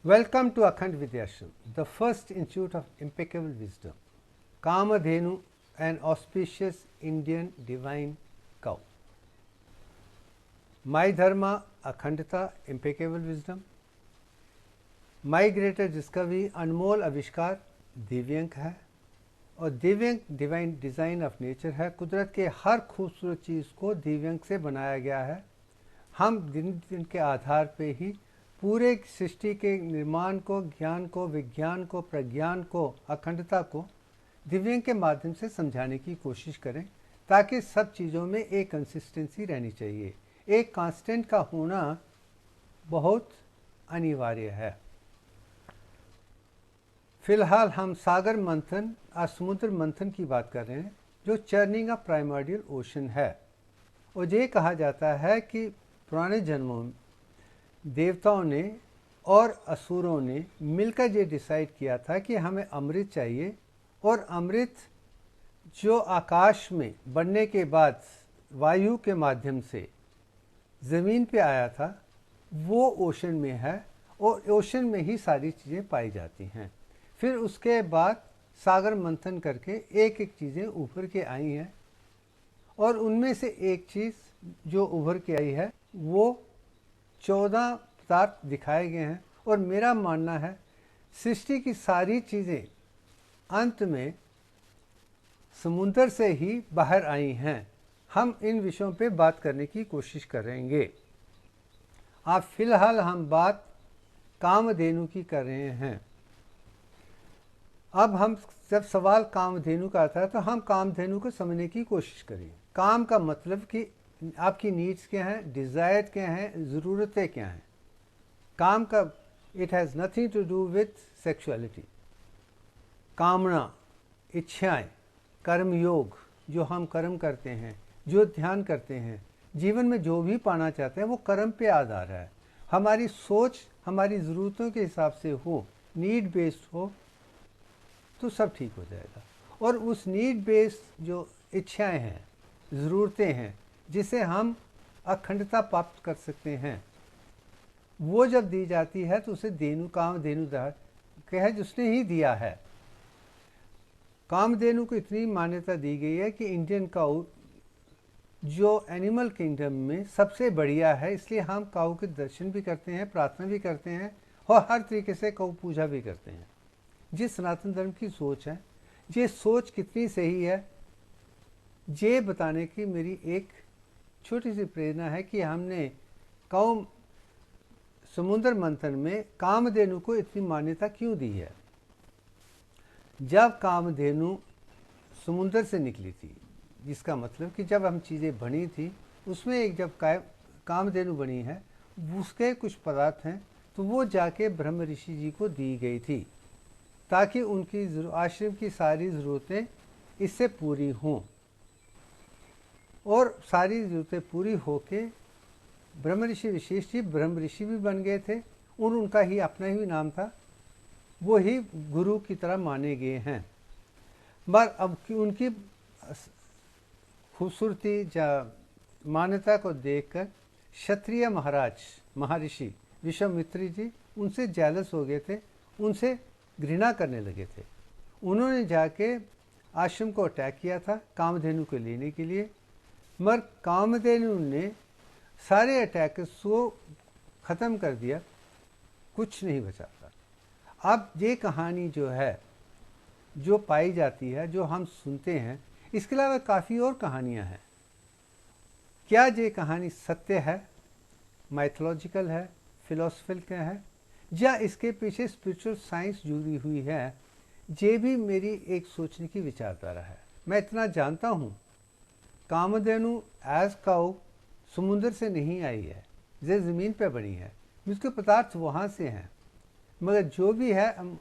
Welcome to Akhand Vidyashram, the first institute of impeccable wisdom. Kamadhenu, an auspicious Indian divine cow. My dharma, अखंडता, impeccable wisdom. My greatest discovery, अनमोल आविष्कार, दिव्यंक है और दिव्यंक divine design of nature है। कुदरत के हर खूबसूरत चीज़ को दिव्यंक से बनाया गया है। हम दिन दिन के आधार पे ही पूरे सृष्टि के निर्माण को, ज्ञान को, विज्ञान को, प्रज्ञान को, अखंडता को दिव्यंग के माध्यम से समझाने की कोशिश करें, ताकि सब चीज़ों में एक कंसिस्टेंसी रहनी चाहिए। एक कांस्टेंट का होना बहुत अनिवार्य है। फिलहाल हम सागर मंथन और समुद्र मंथन की बात कर रहे हैं, जो चर्निंग ऑफ प्राइमर्डियल ओशन है। और ये कहा जाता है कि पुराने जन्मों में देवताओं ने और असुरों ने मिलकर ये डिसाइड किया था कि हमें अमृत चाहिए, और अमृत जो आकाश में बढ़ने के बाद वायु के माध्यम से ज़मीन पे आया था, वो ओशन में है और ओशन में ही सारी चीज़ें पाई जाती हैं। फिर उसके बाद सागर मंथन करके एक एक चीज़ें उभर के आई हैं, और उनमें से एक चीज़ जो उभर के आई है वो 14 पदार्थ दिखाए गए हैं। और मेरा मानना है सृष्टि की सारी चीज़ें अंत में समुद्र से ही बाहर आई हैं। हम इन विषयों पे बात करने की कोशिश करेंगे। अब फिलहाल हम बात कामधेनु की कर रहे हैं। अब हम जब सवाल कामधेनु का आता है तो हम कामधेनु को समझने की कोशिश करें। काम का मतलब कि आपकी नीड्स क्या हैं, डिज़ायर क्या हैं, ज़रूरतें क्या हैं। काम का it has nothing to do with sexuality. कामना, इच्छाएं, कर्मयोग, जो हम कर्म करते हैं, जो ध्यान करते हैं, जीवन में जो भी पाना चाहते हैं वो कर्म पे आधार है। हमारी सोच हमारी ज़रूरतों के हिसाब से हो, नीड बेस्ड हो, तो सब ठीक हो जाएगा। और उस नीड बेस्ड जो इच्छाएं हैं, ज़रूरतें हैं, जिसे हम अखंडता प्राप्त कर सकते हैं, वो जब दी जाती है तो उसे देनु कामधेनु कहे जिसने ही दिया है। कामधेनु को इतनी मान्यता दी गई है कि इंडियन काऊ जो एनिमल किंगडम में सबसे बढ़िया है, इसलिए हम काऊ के दर्शन भी करते हैं, प्रार्थना भी करते हैं और हर तरीके से काऊ पूजा भी करते हैं। जिस सनातन धर्म की सोच है, ये सोच कितनी सही है, ये बताने की मेरी एक छोटी सी प्रेरणा है कि हमने काऊ समुद्र मंथन में कामधेनु को इतनी मान्यता क्यों दी है। जब कामधेनु समुद्र से निकली थी, जिसका मतलब कि जब हम चीज़ें बनी थी, उसमें एक जब कामधेनु बनी है, उसके कुछ पदार्थ हैं, तो वो जाके ब्रह्म ऋषि जी को दी गई थी, ताकि उनकी आश्रम की सारी ज़रूरतें इससे पूरी हों। और सारी ज़रूरतें पूरी होके ब्रह्म ऋषि विशेष जी ब्रह्म ऋषि भी बन गए थे, और उनका ही अपना ही नाम था, वो ही गुरु की तरह माने गए हैं। पर अब उनकी खूबसूरती या मान्यता को देखकर क्षत्रिय महाराज महर्षि विश्वामित्र जी उनसे जेलस हो गए थे, उनसे घृणा करने लगे थे। उन्होंने जाके आश्रम को अटैक किया था कामधेनु को लेने के लिए, मगर कामधेनु ने सारे अटैकर्स को ख़त्म कर दिया, कुछ नहीं बचा था। अब ये कहानी जो है, जो पाई जाती है, जो हम सुनते हैं, इसके अलावा काफ़ी और कहानियाँ हैं। क्या ये कहानी सत्य है, माइथोलॉजिकल है, फिलोसफिकल है, या इसके पीछे स्पिरिचुअल साइंस जुड़ी हुई है, ये भी मेरी एक सोचने की विचारधारा है। मैं इतना जानता हूँ, कामधेनु एज काउ समुद्र से नहीं आई है, ये ज़मीन पे बनी है, उसके पदार्थ वहाँ से हैं। मगर जो भी है,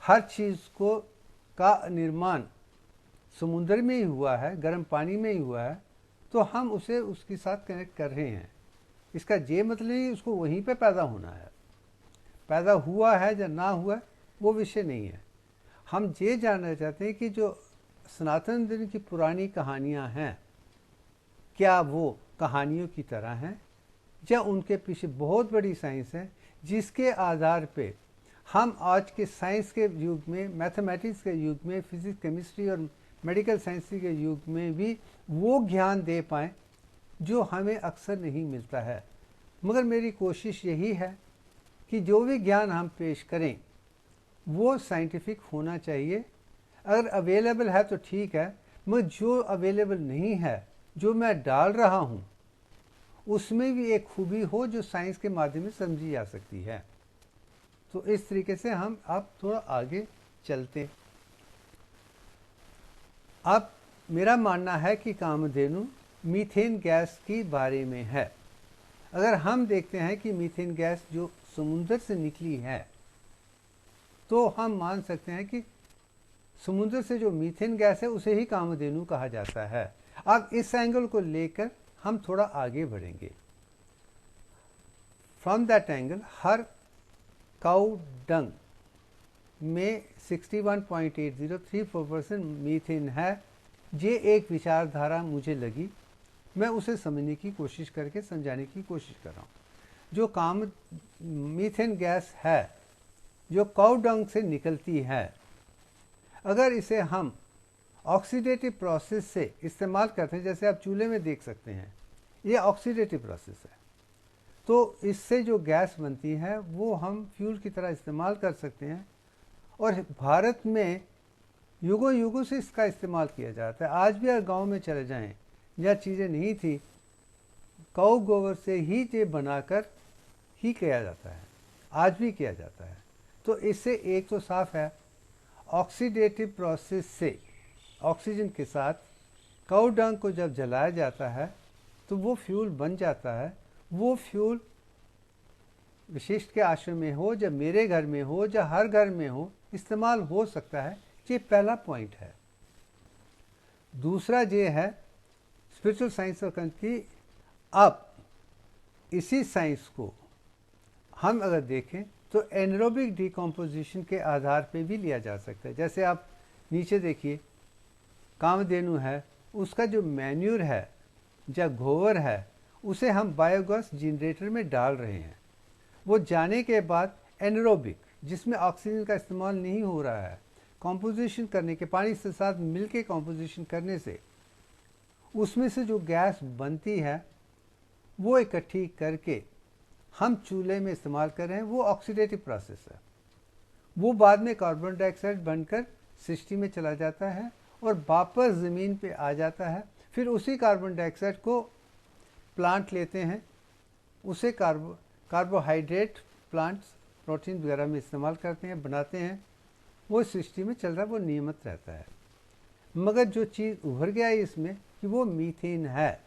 हर चीज़ को का निर्माण समुद्र में ही हुआ है, गर्म पानी में ही हुआ है, तो हम उसे उसके साथ कनेक्ट कर रहे हैं। इसका ये मतलब नहीं उसको वहीं पे पैदा होना है। पैदा हुआ है या ना हुआ वो विषय नहीं है। हम ये जानना चाहते हैं कि जो सनातन धर्म की पुरानी कहानियाँ हैं, क्या वो कहानियों की तरह हैं, या उनके पीछे बहुत बड़ी साइंस है, जिसके आधार पे हम आज के साइंस के युग में, मैथमेटिक्स के युग में, फिजिक्स, केमिस्ट्री और मेडिकल साइंस के युग में भी वो ज्ञान दे पाएँ जो हमें अक्सर नहीं मिलता है। मगर मेरी कोशिश यही है कि जो भी ज्ञान हम पेश करें वो साइंटिफिक होना चाहिए। अगर अवेलेबल है तो ठीक है, मगर जो अवेलेबल नहीं है, जो मैं डाल रहा हूँ, उसमें भी एक खूबी हो जो साइंस के माध्यम से समझी जा सकती है। तो इस तरीके से हम अब थोड़ा आगे चलते। अब मेरा मानना है कि कामधेनु मीथेन गैस के बारे में है। अगर हम देखते हैं कि मीथेन गैस जो समुद्र से निकली है, तो हम मान सकते हैं कि समुद्र से जो मीथेन गैस है उसे ही कामधेनु कहा जाता है। अब इस एंगल को लेकर हम थोड़ा आगे बढ़ेंगे। From that angle, her cow dung में 61.8034% मीथेन है। ये एक विचारधारा मुझे लगी, मैं उसे समझने की कोशिश करके समझाने की कोशिश कर रहा हूँ। जो मीथेन गैस है जो काउ डंग से निकलती है, अगर इसे हम ऑक्सीडेटिव प्रोसेस से इस्तेमाल करते हैं, जैसे आप चूल्हे में देख सकते हैं, ये ऑक्सीडेटिव प्रोसेस है, तो इससे जो गैस बनती है वो हम फ्यूल की तरह इस्तेमाल कर सकते हैं। और भारत में युगों युगों से इसका इस्तेमाल किया जाता है। आज भी अगर गांव में चले जाएं, यह चीज़ें नहीं थी, गौ गोबर से ही ये बनाकर ही किया जाता है, आज भी किया जाता है। तो इससे एक तो साफ है, ऑक्सीडेटिव प्रोसेस से ऑक्सीजन के साथ काऊ डंग को जब जलाया जाता है तो वो फ्यूल बन जाता है। वो फ्यूल विशिष्ट के आश्रम में हो, जब मेरे घर में हो, या हर घर में हो, इस्तेमाल हो सकता है। ये पहला पॉइंट है। दूसरा ये है स्पिरिचुअल साइंस और की, अब इसी साइंस को हम अगर देखें तो एनरोबिक डिकम्पोजिशन के आधार पे भी लिया जा सकता है। जैसे आप नीचे देखिए, कामधेनु है, उसका जो मैन्यूर है या गोबर है, उसे हम बायोगैस जनरेटर में डाल रहे हैं। वो जाने के बाद एनरोबिक, जिसमें ऑक्सीजन का इस्तेमाल नहीं हो रहा है, कॉम्पोजिशन करने के, पानी के साथ मिलके कॉम्पोजिशन करने से उसमें से जो गैस बनती है वो इकट्ठी करके हम चूल्हे में इस्तेमाल कर रहे हैं। वो ऑक्सीडेटिव प्रोसेस है। वो बाद में कार्बन डाइऑक्साइड बनकर सृष्टि में चला जाता है और वापस ज़मीन पे आ जाता है। फिर उसी कार्बन डाइऑक्साइड को प्लांट लेते हैं, उसे कार्बोहाइड्रेट प्लांट्स प्रोटीन वगैरह में इस्तेमाल करते हैं, बनाते हैं। वो सृष्टि में चल रहा है, वो नियमित रहता है। मगर जो चीज़ उभर गया है इसमें कि वो मीथेन है।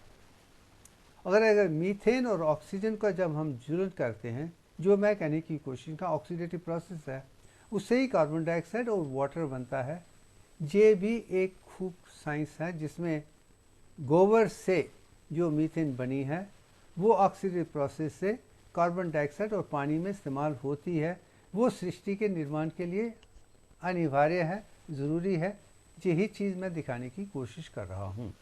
अगर मीथेन और ऑक्सीजन का जब हम जुल्म करते हैं, जो मैं कहने की कोशिश का ऑक्सीडेटिव प्रोसेस है, उससे ही कार्बन डाइऑक्साइड और वाटर बनता है। ये भी एक खूब साइंस है जिसमें गोबर से जो मीथेन बनी है वो ऑक्सीडेटिव प्रोसेस से कार्बन डाइऑक्साइड और पानी में इस्तेमाल होती है। वो सृष्टि के निर्माण के लिए अनिवार्य है, ज़रूरी है। यही चीज़ मैं दिखाने की कोशिश कर रहा हूँ।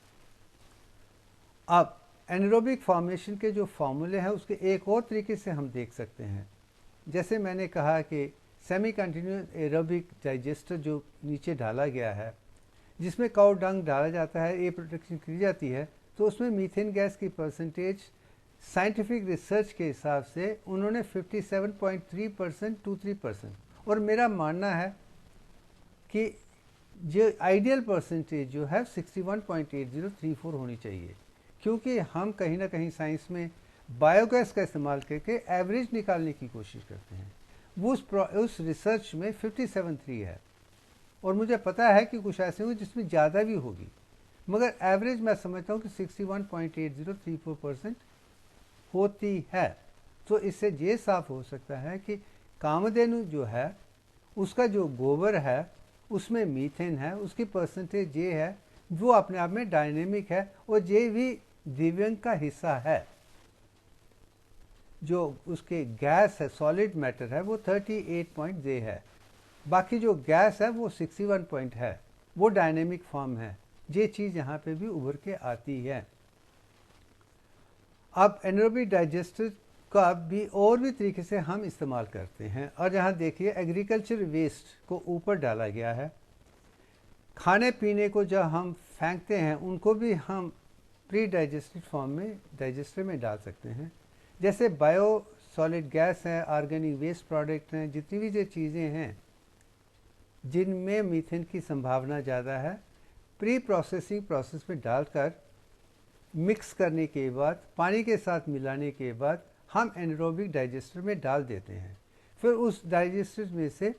अब एनारोबिक फॉर्मेशन के जो फार्मूले हैं उसके एक और तरीके से हम देख सकते हैं। जैसे मैंने कहा कि सेमी कंटिन्यूस एरोबिक डाइजेस्टर जो नीचे डाला गया है, जिसमें काऊ डंग डाला जाता है, ये प्रोडक्शन की जाती है, तो उसमें मीथेन गैस की परसेंटेज साइंटिफिक रिसर्च के हिसाब से उन्होंने 57.3% to 3%, और मेरा मानना है कि जो आइडियल परसेंटेज जो है 61.8034 होनी चाहिए। क्योंकि हम कहीं ना कहीं साइंस में बायोगैस का इस्तेमाल करके एवरेज निकालने की कोशिश करते हैं। वो उस रिसर्च में 57.3 है, और मुझे पता है कि कुछ ऐसे होंगे जिसमें ज़्यादा भी होगी, मगर एवरेज मैं समझता हूँ कि 61.8034% होती है। तो इससे ये साफ हो सकता है कि कामधेनु जो है उसका जो गोबर है उसमें मीथेन है, उसकी परसेंटेज ये है, वो अपने आप में डायनेमिक है, और ये भी दिव्यांग का हिस्सा है। जो उसके गैस है, सॉलिड मैटर है, वो 38 है। बाकी जो गैस है वो 61 पॉइंट है, वो डायनेमिक फॉर्म है। ये चीज़ यहाँ पे भी उभर के आती है। अब एनारोबिक डाइजेस्टर का भी और भी तरीके से हम इस्तेमाल करते हैं। और यहाँ देखिए एग्रीकल्चर वेस्ट को ऊपर डाला गया है। खाने पीने को जब हम फेंकते हैं उनको भी हम प्री डाइजेस्टेड फॉर्म में डाइजेस्टर में डाल सकते हैं। जैसे बायो सॉलिड गैस है, ऑर्गेनिक वेस्ट प्रोडक्ट हैं, जितनी भी जो चीज़ें हैं जिनमें मीथेन की संभावना ज़्यादा है, प्री प्रोसेसिंग प्रोसेस में डालकर मिक्स करने के बाद पानी के साथ मिलाने के बाद हम एनारोबिक डाइजेस्टर में डाल देते हैं। फिर उस डाइजेस्टर में से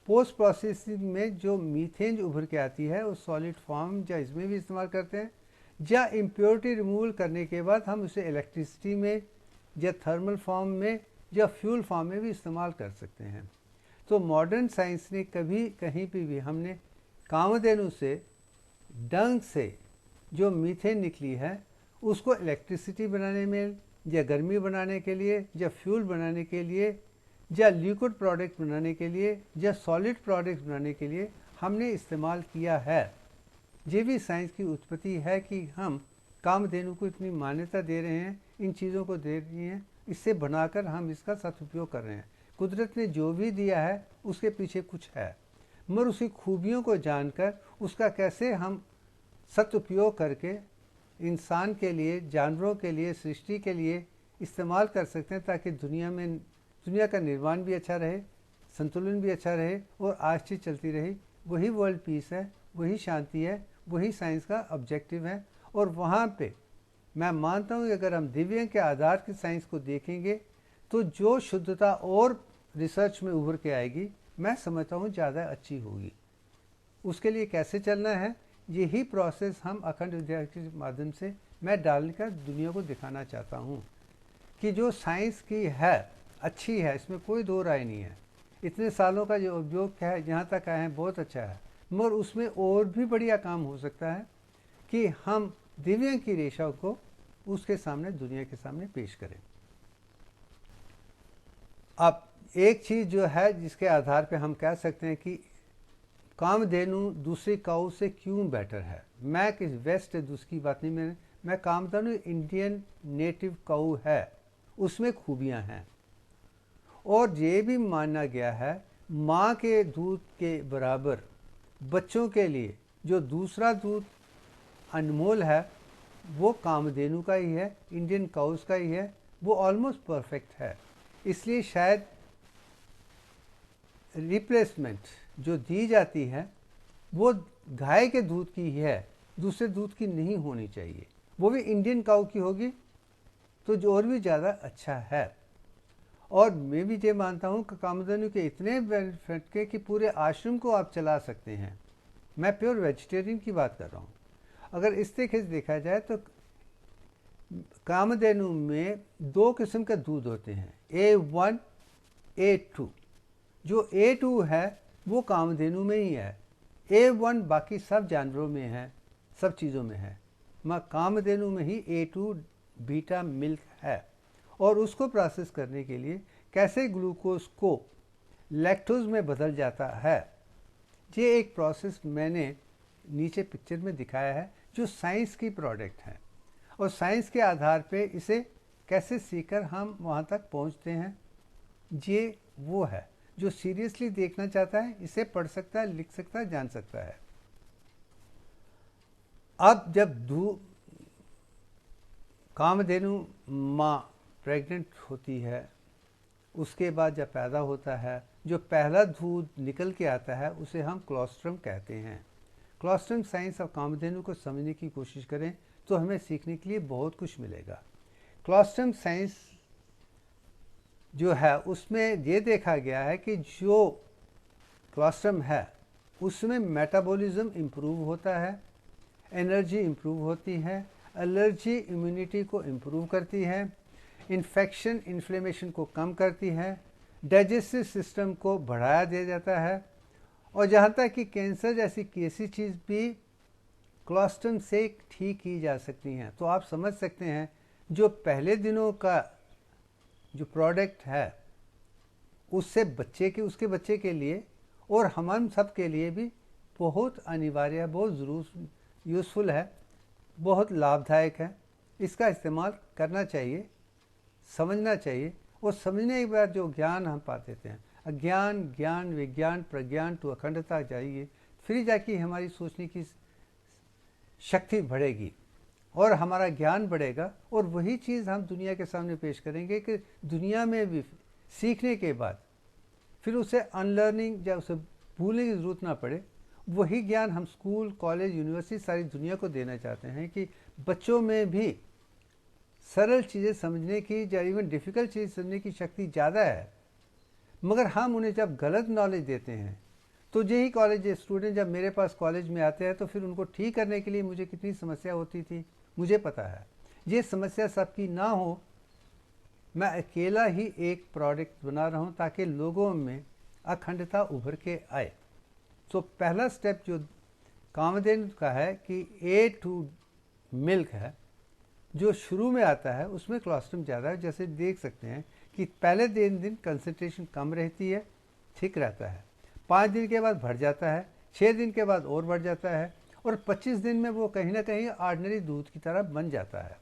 पोस्ट प्रोसेसिंग में जो मीथेन जो उभर के आती है उस सॉलिड फॉर्म या इसमें भी इस्तेमाल करते हैं, या इम्प्योरिटी रिमूवल करने के बाद हम उसे इलेक्ट्रिसिटी में या थर्मल फॉर्म में या फ्यूल फॉर्म में भी इस्तेमाल कर सकते हैं। तो मॉडर्न साइंस ने कभी कहीं पे भी हमने कामधेनु से डंग से जो मीथेन निकली है उसको इलेक्ट्रिसिटी बनाने में या गर्मी बनाने के लिए या फ्यूल बनाने के लिए या लिक्विड प्रोडक्ट बनाने के लिए या सॉलिड प्रोडक्ट बनाने के लिए हमने इस्तेमाल किया है। ये भी साइंस की उत्पत्ति है कि हम कामधेनु को इतनी मान्यता दे रहे हैं, इन चीज़ों को दे रही हैं, इससे बनाकर हम इसका सदुपयोग कर रहे हैं। कुदरत ने जो भी दिया है उसके पीछे कुछ है, मगर उसकी खूबियों को जानकर उसका कैसे हम सदुपयोग करके इंसान के लिए, जानवरों के लिए, सृष्टि के लिए इस्तेमाल कर सकते हैं, ताकि दुनिया का निर्माण भी अच्छा रहे, संतुलन भी अच्छा रहे और आज चीज़ चलती रही। वही वर्ल्ड पीस है, वही शांति है, वही साइंस का ऑब्जेक्टिव है। और वहाँ पे मैं मानता हूँ कि अगर हम दिव्य के आधार की साइंस को देखेंगे तो जो शुद्धता और रिसर्च में उभर के आएगी, मैं समझता हूँ ज़्यादा अच्छी होगी। उसके लिए कैसे चलना है, यही प्रोसेस हम अखंड विद्या के माध्यम से मैं डालकर दुनिया को दिखाना चाहता हूँ कि जो साइंस की है अच्छी है, इसमें कोई दो राय नहीं है। इतने सालों का जो उद्योग है जहाँ तक आए हैं बहुत अच्छा है, मगर उसमें और भी बढ़िया काम हो सकता है कि हम दिव्य की रेशा को उसके सामने, दुनिया के सामने पेश करें। अब एक चीज़ जो है जिसके आधार पे हम कह सकते हैं कि कामधेनु दूसरी काऊ से क्यों बेटर है। मैं किस वेस्ट दूसरी बात नहीं, मैं कामधेनु इंडियन नेटिव काऊ है, उसमें खूबियां हैं। और ये भी माना गया है माँ के दूध के बराबर बच्चों के लिए जो दूसरा दूध अनमोल है वो कामधेनु का ही है, इंडियन काउस का ही है, वो ऑलमोस्ट परफेक्ट है। इसलिए शायद रिप्लेसमेंट जो दी जाती है वो गाय के दूध की ही है, दूसरे दूध की नहीं होनी चाहिए, वो भी इंडियन काऊ की होगी तो जो और भी ज़्यादा अच्छा है। और मैं भी ये मानता हूँ कि कामधेनु के इतने बेनिफिट के कि पूरे आश्रम को आप चला सकते हैं। मैं प्योर वेजिटेरियन की बात कर रहा हूँ। अगर इस तरीके से देखा जाए तो कामधेनु में दो किस्म के दूध होते हैं, A1 A2। जो A2 है वो कामधेनु में ही है, A1 बाकी सब जानवरों में है, सब चीज़ों में है, मगर कामधेनु में ही A2 बीटा मिल्क है। और उसको प्रोसेस करने के लिए कैसे ग्लूकोज को लैक्टोज में बदल जाता है, ये एक प्रोसेस मैंने नीचे पिक्चर में दिखाया है जो साइंस की प्रोडक्ट है। और साइंस के आधार पे इसे कैसे सीखकर हम वहाँ तक पहुँचते हैं, ये वो है जो सीरियसली देखना चाहता है इसे पढ़ सकता है, लिख सकता है, जान सकता है। अब जब कामधेनु माँ प्रेग्नेंट होती है, उसके बाद जब पैदा होता है, जो पहला दूध निकल के आता है उसे हम क्लोस्ट्रम कहते हैं। क्लोस्ट्रम साइंस ऑफ कामधेनु को समझने की कोशिश करें तो हमें सीखने के लिए बहुत कुछ मिलेगा। क्लोस्ट्रम साइंस जो है उसमें ये देखा गया है कि जो क्लोस्ट्रम है उसमें मेटाबॉलिज्म इम्प्रूव होता है, एनर्जी इम्प्रूव होती है, एलर्जी इम्यूनिटी को इम्प्रूव करती है, इन्फेक्शन इन्फ्लेमेशन को कम करती है, डाइजेस्टिव सिस्टम को बढ़ाया दिया जाता है। और जहाँ तक कि कैंसर जैसी कैसी चीज़ भी क्लोस्ट्रम से ठीक की जा सकती हैं। तो आप समझ सकते हैं जो पहले दिनों का जो प्रोडक्ट है उससे उसके बच्चे के लिए और हम सब के लिए भी बहुत अनिवार्य है, बहुत ज़रूर यूज़फुल है, बहुत लाभदायक है। इसका इस्तेमाल करना चाहिए, समझना चाहिए, और समझने के बाद जो ज्ञान हम पाते हैं, अज्ञान ज्ञान विज्ञान प्रज्ञान टू अखंडता जाइए, फिर जाके हमारी सोचने की शक्ति बढ़ेगी और हमारा ज्ञान बढ़ेगा, और वही चीज़ हम दुनिया के सामने पेश करेंगे कि दुनिया में भी सीखने के बाद फिर उसे अनलर्निंग या उसे भूलने की ज़रूरत ना पड़े। वही ज्ञान हम स्कूल कॉलेज यूनिवर्सिटी सारी दुनिया को देना चाहते हैं कि बच्चों में भी सरल चीज़ें समझने की या इवन डिफ़िकल्ट चीज़ समझने की शक्ति ज़्यादा है। मगर हम उन्हें जब गलत नॉलेज देते हैं तो यही कॉलेज स्टूडेंट जब मेरे पास कॉलेज में आते हैं तो फिर उनको ठीक करने के लिए मुझे कितनी समस्या होती थी मुझे पता है। ये समस्या सबकी ना हो, मैं अकेला ही एक प्रोडक्ट बना रहा हूँ ताकि लोगों में अखंडता उभर के आए। तो पहला स्टेप जो कामधेनु का है कि ए टू मिल्क है, जो शुरू में आता है उसमें कोलेस्ट्रॉल ज़्यादा है। जैसे देख सकते हैं कि पहले दिन कंसंट्रेशन कम रहती है, ठीक रहता है, 5 दिन के बाद बढ़ जाता है, 6 दिन के बाद और बढ़ जाता है, और 25 दिन में वो कहीं ना कहीं ऑर्डिनरी दूध की तरह बन जाता है।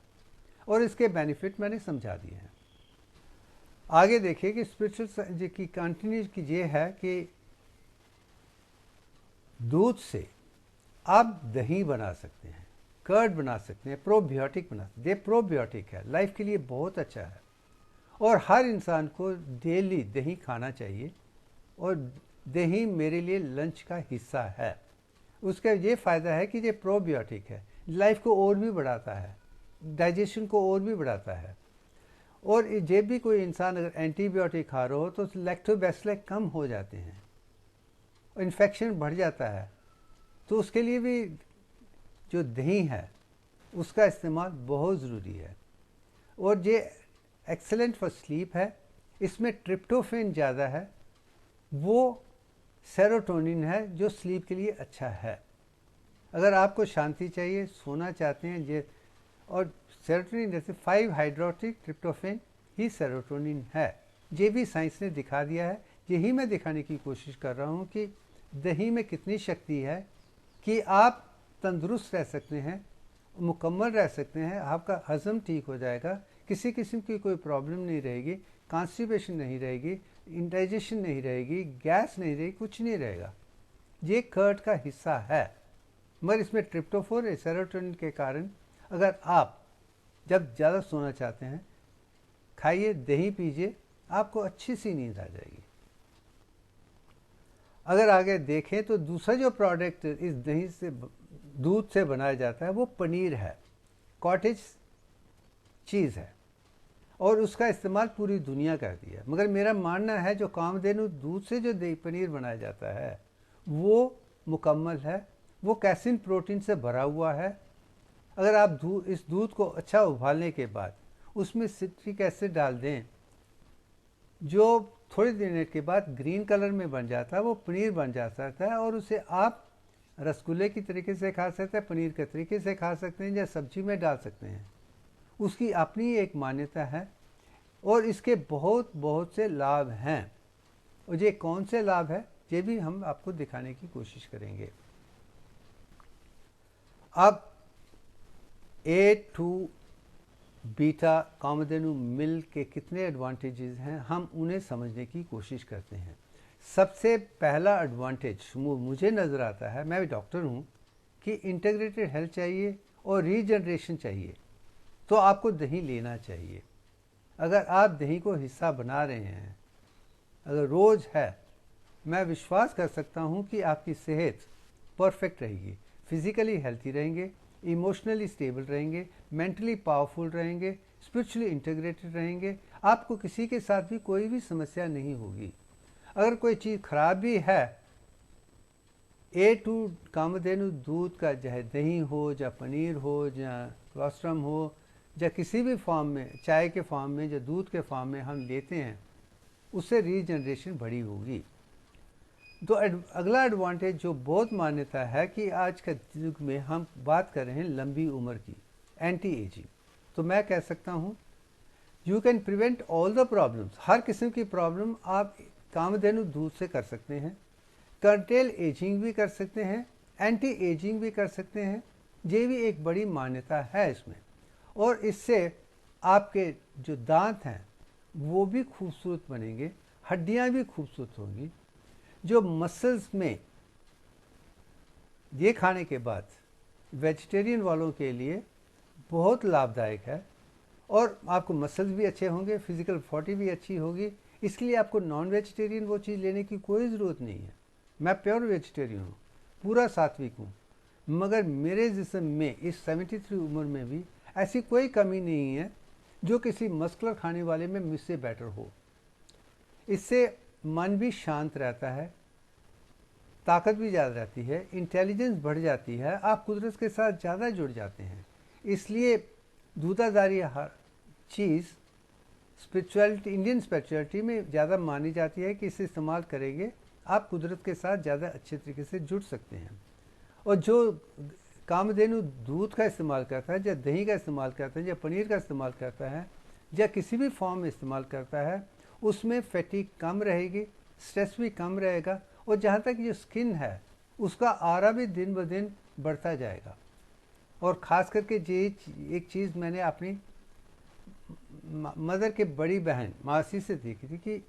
और इसके बेनिफिट मैंने समझा दिए हैं। आगे देखिए कि स्पिरिचुअल की कंटिन्यू की ये है कि दूध से आप दही बना सकते हैं, कर्ड बना सकते हैं, प्रोबायोटिक बना सकते हैं। ये प्रोबायोटिक है, लाइफ के लिए बहुत अच्छा है, और हर इंसान को डेली दही खाना चाहिए। और दही मेरे लिए लंच का हिस्सा है। उसका ये फ़ायदा है कि ये प्रोबायोटिक है, लाइफ को और भी बढ़ाता है, डाइजेशन को और भी बढ़ाता है। और ये भी कोई इंसान अगर एंटीबायोटिक खा रहा हो तो लैक्टोबैसिलस कम हो जाते हैं, इन्फेक्शन बढ़ जाता है। तो उसके लिए भी जो दही है उसका इस्तेमाल बहुत ज़रूरी है। और ये एक्सेलेंट फॉर स्लीप है, इसमें ट्रिप्टोफेन ज़्यादा है, वो सेरोटोनिन है जो स्लीप के लिए अच्छा है। अगर आपको शांति चाहिए, सोना चाहते हैं ये, और सेरोटोनिन जैसे 5 हाइड्रोक्सी ट्रिप्टोफेन ही सेरोटोनिन है। ये भी साइंस ने दिखा दिया है। यही मैं दिखाने की कोशिश कर रहा हूँ कि दही में कितनी शक्ति है कि आप तंदुरुस्त रह सकते हैं, मुकम्मल रह सकते हैं, आपका हज़म ठीक हो जाएगा, किसी किस्म की कोई प्रॉब्लम नहीं रहेगी, कॉन्स्टिपेशन नहीं रहेगी, इंडाइजेशन नहीं रहेगी, गैस नहीं रहेगी, कुछ नहीं रहेगा। ये कर्ड का हिस्सा है। मगर इसमें ट्रिप्टोफेन सेरोटोनिन के कारण अगर आप जब ज़्यादा सोना चाहते हैं, खाइए, दही पीजिए, आपको अच्छी सी नींद आ जाएगी। अगर आगे देखें तो दूसरा जो प्रोडक्ट इस दही से दूध से बनाया जाता है वो पनीर है, कॉटेज चीज़ है, और उसका इस्तेमाल पूरी दुनिया करती है। मगर मेरा मानना है जो कामधेनु दूध से जो दही पनीर बनाया जाता है वो मुकम्मल है, वो कैसिन प्रोटीन से भरा हुआ है। अगर आप इस दूध को अच्छा उबालने के बाद उसमें सिट्रिक एसिड डाल दें, जो थोड़ी देर के बाद ग्रीन कलर में बन जाता है, वो पनीर बन जाता है, और उसे आप रसगुल्ले की तरीके से खा सकते हैं, पनीर के तरीके से खा सकते हैं, या सब्जी में डाल सकते हैं। उसकी अपनी एक मान्यता है, और इसके बहुत बहुत से लाभ हैं। और ये कौन से लाभ है ये भी हम आपको दिखाने की कोशिश करेंगे। अब A2 बीटा कामधेनु मिल्क के कितने एडवांटेजेस हैं हम उन्हें समझने की कोशिश करते हैं। सबसे पहला एडवांटेज मुझे नज़र आता है, मैं भी डॉक्टर हूँ, कि इंटीग्रेटेड हेल्थ चाहिए और रीजनरेशन चाहिए, तो आपको दही लेना चाहिए। अगर आप दही को हिस्सा बना रहे हैं, अगर रोज़ है, मैं विश्वास कर सकता हूँ कि आपकी सेहत परफेक्ट रहेगी, फिज़िकली हेल्थी रहेंगे, इमोशनली स्टेबल रहेंगे, मेंटली पावरफुल रहेंगे, स्पिरिचुअली इंटीग्रेटेड रहेंगे, आपको किसी के साथ भी कोई भी समस्या नहीं होगी। अगर कोई चीज़ खराब भी है, A2 कामधेनु दूध का चाहे दही हो या पनीर हो या कोलेस्ट्रॉल हो या किसी भी फॉर्म में, चाय के फॉर्म में या दूध के फॉर्म में हम लेते हैं, उससे रीजनरेशन बड़ी होगी। तो अगला एडवांटेज जो बहुत मान्यता है कि आज के युग में हम बात कर रहे हैं लंबी उम्र की, एंटी एजिंग, तो मैं कह सकता हूँ you can prevent all the problems. हर किस्म की प्रॉब्लम आप कामधेनु दूध से कर सकते हैं, कंट्रोल एजिंग भी कर सकते हैं, एंटी एजिंग भी कर सकते हैं। ये भी एक बड़ी मान्यता है इसमें, और इससे आपके जो दांत हैं वो भी खूबसूरत बनेंगे, हड्डियां भी खूबसूरत होंगी। जो मसल्स में, ये खाने के बाद वेजिटेरियन वालों के लिए बहुत लाभदायक है, और आपको मसल्स भी अच्छे होंगे, फिजिकल बॉडी भी अच्छी होगी। इसलिए आपको नॉन वेजिटेरियन वो चीज़ लेने की कोई ज़रूरत नहीं है। मैं प्योर वेजिटेरियन हूँ, पूरा सात्विक हूँ, मगर मेरे जिस्म में इस 73 उम्र में भी ऐसी कोई कमी नहीं है जो किसी मस्कुलर खाने वाले में मुझसे बेटर हो। इससे मन भी शांत रहता है, ताकत भी ज़्यादा रहती है, इंटेलिजेंस बढ़ जाती है, आप कुदरत के साथ ज़्यादा जुड़ जाते हैं। इसलिए दूधाधारी हर चीज़ स्पिरिचुअलिटी, इंडियन स्पिरिचुअलिटी में ज़्यादा मानी जाती है कि इसे इस्तेमाल करेंगे आप कुदरत के साथ ज़्यादा अच्छे तरीके से जुड़ सकते हैं। और जो कामधेनु दूध का इस्तेमाल करता है, या दही का इस्तेमाल करता है, या पनीर का इस्तेमाल करता है, या किसी भी फॉर्म में इस्तेमाल करता है, उसमें फैटीग कम रहेगी, स्ट्रेस भी कम रहेगा, और जहाँ तक जो स्किन है उसका आरा भी दिन ब दिन बढ़ता जाएगा। और ख़ास करके ये एक चीज़ मैंने अपनी मदर के बड़ी बहन मासी से देखी थी कि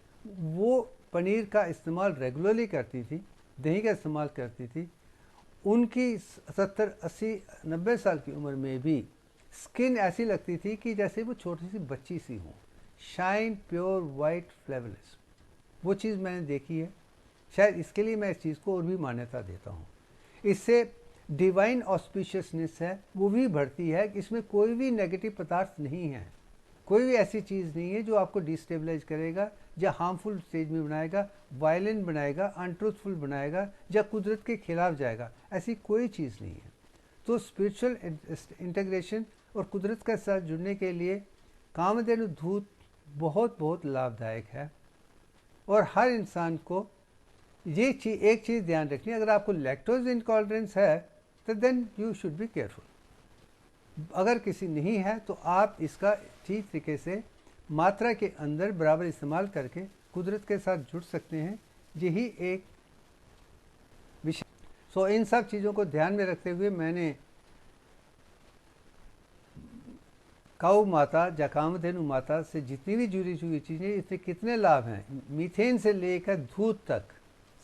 वो पनीर का इस्तेमाल रेगुलरली करती थी, दही का इस्तेमाल करती थी। उनकी 70, 80, 90 साल की उम्र में भी स्किन ऐसी लगती थी कि जैसे वो छोटी सी बच्ची सी हो, शाइन, प्योर वाइट, फ्लेवरलेस। वो चीज़ मैंने देखी है, शायद इसके लिए मैं इस चीज़ को और भी मान्यता देता हूँ। इससे डिवाइन ऑस्पिशियसनेस है वो भी बढ़ती है। इसमें कोई भी नेगेटिव पदार्थ नहीं है, कोई भी ऐसी चीज़ नहीं है जो आपको डिस्टेबलाइज करेगा या हार्मफुल स्टेज में बनाएगा, वायलेंट बनाएगा, अनट्रूथफुल बनाएगा, या कुदरत के खिलाफ जाएगा, ऐसी कोई चीज़ नहीं है। तो स्पिरिचुअल इंटीग्रेशन और कुदरत के साथ जुड़ने के लिए कामधेनु दूध बहुत बहुत लाभदायक है। और हर इंसान को ये एक चीज़ ध्यान रखनी है, अगर आपको लैक्टोज इंटॉलरेंस है तो then you should be careful. अगर किसी नहीं है तो आप इसका ठीक तरीके से मात्रा के अंदर बराबर इस्तेमाल करके कुदरत के साथ जुड़ सकते हैं। यही एक विषय। सो इन सब चीज़ों को ध्यान में रखते हुए मैंने गौ माता या कामधेनु माता से जितनी भी जुड़ी हुई चीज़ें, इससे कितने लाभ हैं, मीथेन से लेकर दूध तक,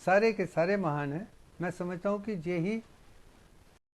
सारे के सारे महान हैं। मैं समझता हूँ कि यही